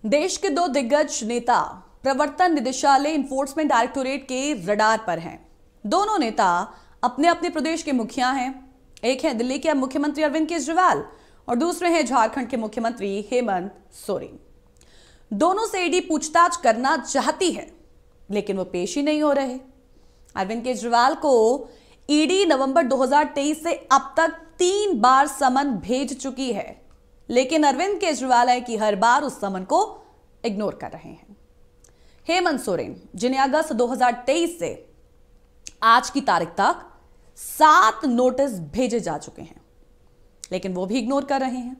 देश के दो दिग्गज नेता प्रवर्तन निदेशालय इन्फोर्समेंट डायरेक्टोरेट के रडार पर हैं। दोनों नेता अपने अपने प्रदेश के मुखिया हैं। एक है दिल्ली के मुख्यमंत्री अरविंद केजरीवाल और दूसरे हैं झारखंड के मुख्यमंत्री हेमंत सोरेन। दोनों से ईडी पूछताछ करना चाहती है, लेकिन वो पेश ही नहीं हो रहे। अरविंद केजरीवाल को ईडी नवंबर 2023 से अब तक 3 बार समन भेज चुकी है, लेकिन अरविंद केजरीवाल की हर बार उस समन को इग्नोर कर रहे हैं। हेमंत सोरेन, जिन्हें अगस्त 2023 से आज की तारीख तक 7 नोटिस भेजे जा चुके हैं, लेकिन वो भी इग्नोर कर रहे हैं।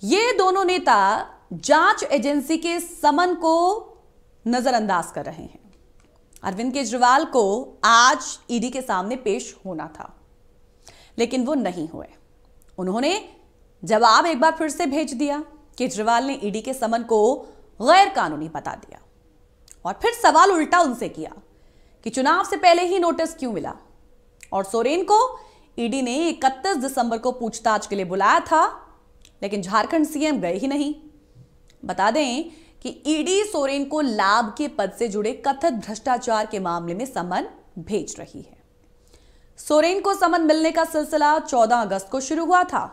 ये दोनों नेता जांच एजेंसी के समन को नजरअंदाज कर रहे हैं। अरविंद केजरीवाल को आज ईडी के सामने पेश होना था, लेकिन वो नहीं हुए। उन्होंने जवाब एक बार फिर से भेज दिया। केजरीवाल ने ईडी के समन को गैर कानूनी बता दिया और फिर सवाल उल्टा उनसे किया कि चुनाव से पहले ही नोटिस क्यों मिला। और सोरेन को ईडी ने 31 दिसंबर को पूछताछ के लिए बुलाया था, लेकिन झारखंड सीएम गए ही नहीं। बता दें कि ईडी सोरेन को लाभ के पद से जुड़े कथित भ्रष्टाचार के मामले में समन भेज रही है। सोरेन को समन मिलने का सिलसिला 14 अगस्त को शुरू हुआ था।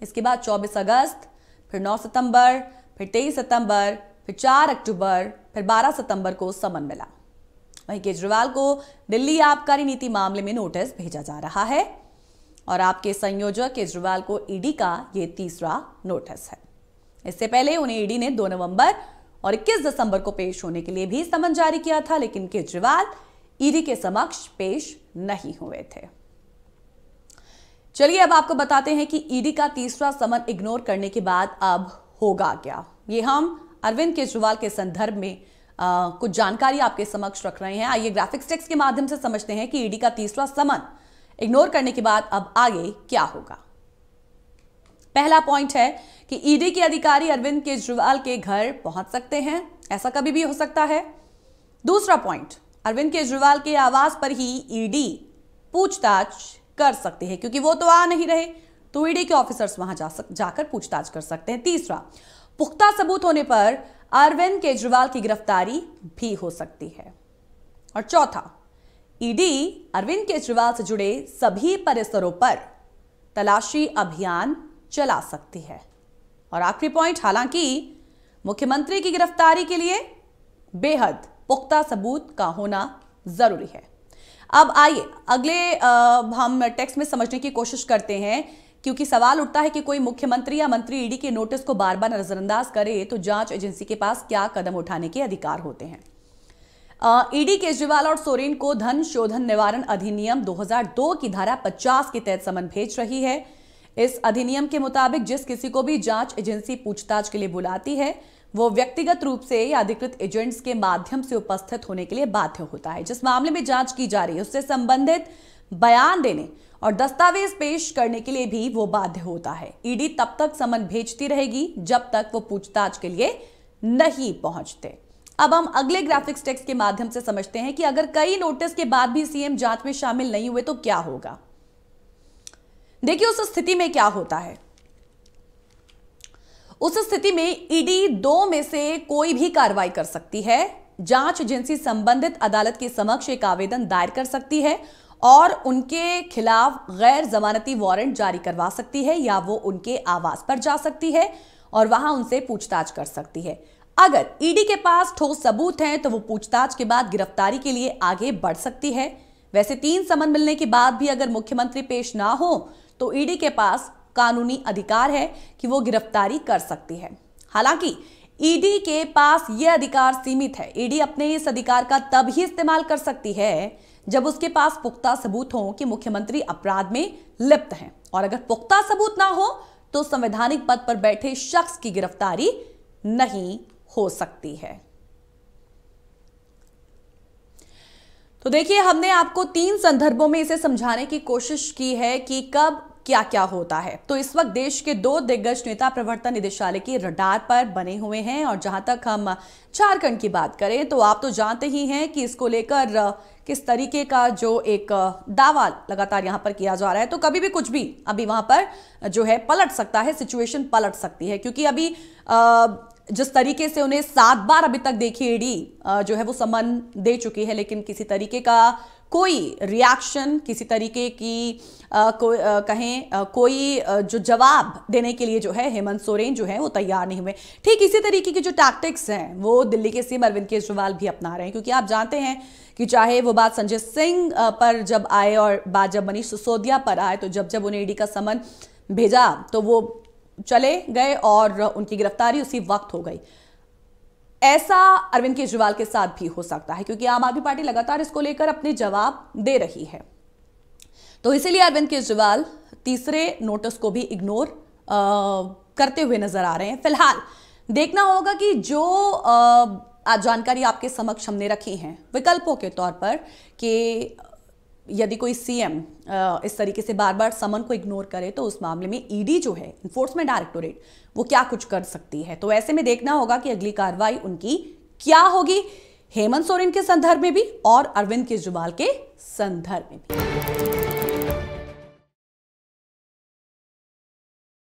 इसके बाद 24 अगस्त, फिर 9 सितंबर, फिर 23 सितंबर, फिर 4 अक्टूबर, फिर 12 सितंबर को समन मिला। वहीं केजरीवाल को दिल्ली आबकारी नीति मामले में नोटिस भेजा जा रहा है और आपके संयोजक केजरीवाल को ईडी का यह तीसरा नोटिस है। इससे पहले उन्हें ईडी ने 2 नवंबर और 21 दिसंबर को पेश होने के लिए भी समन जारी किया था, लेकिन केजरीवाल ईडी के समक्ष पेश नहीं हुए थे। चलिए अब आपको बताते हैं कि ईडी का तीसरा समन इग्नोर करने के बाद अब होगा क्या। ये हम अरविंद केजरीवाल के संदर्भ में कुछ जानकारी आपके समक्ष रख रहे हैं। आइए ग्राफिक्स टेक्स्ट के माध्यम से समझते हैं कि ईडी का तीसरा समन इग्नोर करने के बाद अब आगे क्या होगा। पहला पॉइंट है कि ईडी के अधिकारी अरविंद केजरीवाल के घर पहुंच सकते हैं, ऐसा कभी भी हो सकता है। दूसरा पॉइंट, अरविंद केजरीवाल के आवास पर ही ईडी पूछताछ कर सकती है, क्योंकि वो तो आ नहीं रहे, तो ईडी के ऑफिसर्स वहां जाकर पूछताछ कर सकते हैं। तीसरा, पुख्ता सबूत होने पर अरविंद केजरीवाल की गिरफ्तारी भी हो सकती है। और चौथा, ईडी अरविंद केजरीवाल से जुड़े सभी परिसरों पर तलाशी अभियान चला सकती है। और आखिरी पॉइंट, हालांकि मुख्यमंत्री की गिरफ्तारी के लिए बेहद पुख्ता सबूत का होना जरूरी है। अब आइए अगले हम टेक्स्ट में समझने की कोशिश करते हैं, क्योंकि सवाल उठता है कि कोई मुख्यमंत्री या मंत्री ईडी के नोटिस को बार बार नजरअंदाज करे तो जांच एजेंसी के पास क्या कदम उठाने के अधिकार होते हैं। ईडी केजरीवाल और सोरेन को धन शोधन निवारण अधिनियम 2002 की धारा 50 के तहत समन भेज रही है। इस अधिनियम के मुताबिक जिस किसी को भी जांच एजेंसी पूछताछ के लिए बुलाती है, वो व्यक्तिगत रूप से या अधिकृत एजेंट्स के माध्यम से उपस्थित होने के लिए बाध्य होता है। जिस मामले में जांच की जा रही है उससे संबंधित बयान देने और दस्तावेज पेश करने के लिए भी वो बाध्य होता है। ईडी तब तक समन भेजती रहेगी जब तक वो पूछताछ के लिए नहीं पहुंचते। अब हम अगले ग्राफिक्स टेक्स्ट के माध्यम से समझते हैं कि अगर कई नोटिस के बाद भी सीएम जांच में शामिल नहीं हुए तो क्या होगा। देखिए उस स्थिति में क्या होता है। उस स्थिति में ईडी 2 में से कोई भी कार्रवाई कर सकती है। जांच एजेंसी संबंधित अदालत के समक्ष एक आवेदन दायर कर सकती है और उनके खिलाफ गैर जमानती वारंट जारी करवा सकती है, या वो उनके आवास पर जा सकती है और वहां उनसे पूछताछ कर सकती है। अगर ईडी के पास ठोस सबूत हैं तो वो पूछताछ के बाद गिरफ्तारी के लिए आगे बढ़ सकती है। वैसे 3 समन मिलने के बाद भी अगर मुख्यमंत्री पेश ना हो तो ईडी के पास कानूनी अधिकार है कि वो गिरफ्तारी कर सकती है। हालांकि ईडी के पास यह अधिकार सीमित है। ईडी अपने इस अधिकार का तब ही इस्तेमाल कर सकती है जब उसके पास पुख्ता सबूत हो कि मुख्यमंत्री अपराध में लिप्त हैं, और अगर पुख्ता सबूत ना हो तो संवैधानिक पद पर बैठे शख्स की गिरफ्तारी नहीं हो सकती है। तो देखिए हमने आपको 3 संदर्भों में इसे समझाने की कोशिश की है कि कब क्या क्या होता है। तो इस वक्त देश के दो दिग्गज नेता प्रवर्तन निदेशालय के रडार पर बने हुए हैं। और जहां तक हम झारखंड की बात करें तो आप तो जानते ही हैं कि इसको लेकर किस तरीके का जो एक दावा लगातार यहां पर किया जा रहा है। तो कभी भी कुछ भी अभी वहां पर जो है पलट सकता है, सिचुएशन पलट सकती है, क्योंकि अभी जिस तरीके से उन्हें 7 बार अभी तक देखिए ईडी जो है वो समन दे चुकी है, लेकिन किसी तरीके का कोई रिएक्शन, किसी तरीके की कोई जो जवाब देने के लिए जो है हेमंत सोरेन जो है वो तैयार नहीं हुए। ठीक इसी तरीके की जो टैक्टिक्स हैं वो दिल्ली के सीएम अरविंद केजरीवाल भी अपना रहे हैं, क्योंकि आप जानते हैं कि चाहे वो बात संजय सिंह पर जब आए और बात जब मनीष सिसोदिया पर आए, तो जब उन्हें ईडी का समन भेजा तो वो चले गए और उनकी गिरफ्तारी उसी वक्त हो गई। ऐसा अरविंद केजरीवाल के साथ भी हो सकता है, क्योंकि आम आदमी पार्टी लगातार इसको लेकर अपने जवाब दे रही है। तो इसीलिए अरविंद केजरीवाल तीसरे नोटिस को भी इग्नोर करते हुए नजर आ रहे हैं। फिलहाल देखना होगा कि जो आज जानकारी आपके समक्ष हमने रखी है विकल्पों के तौर पर, कि यदि कोई सीएम इस तरीके से बार बार समन को इग्नोर करे तो उस मामले में ईडी जो है, इन्फोर्समेंट डायरेक्टोरेट, वो क्या कुछ कर सकती है। तो ऐसे में देखना होगा कि अगली कार्रवाई उनकी क्या होगी, हेमंत सोरेन के संदर्भ में भी और अरविंद केजरीवाल के संदर्भ में भी।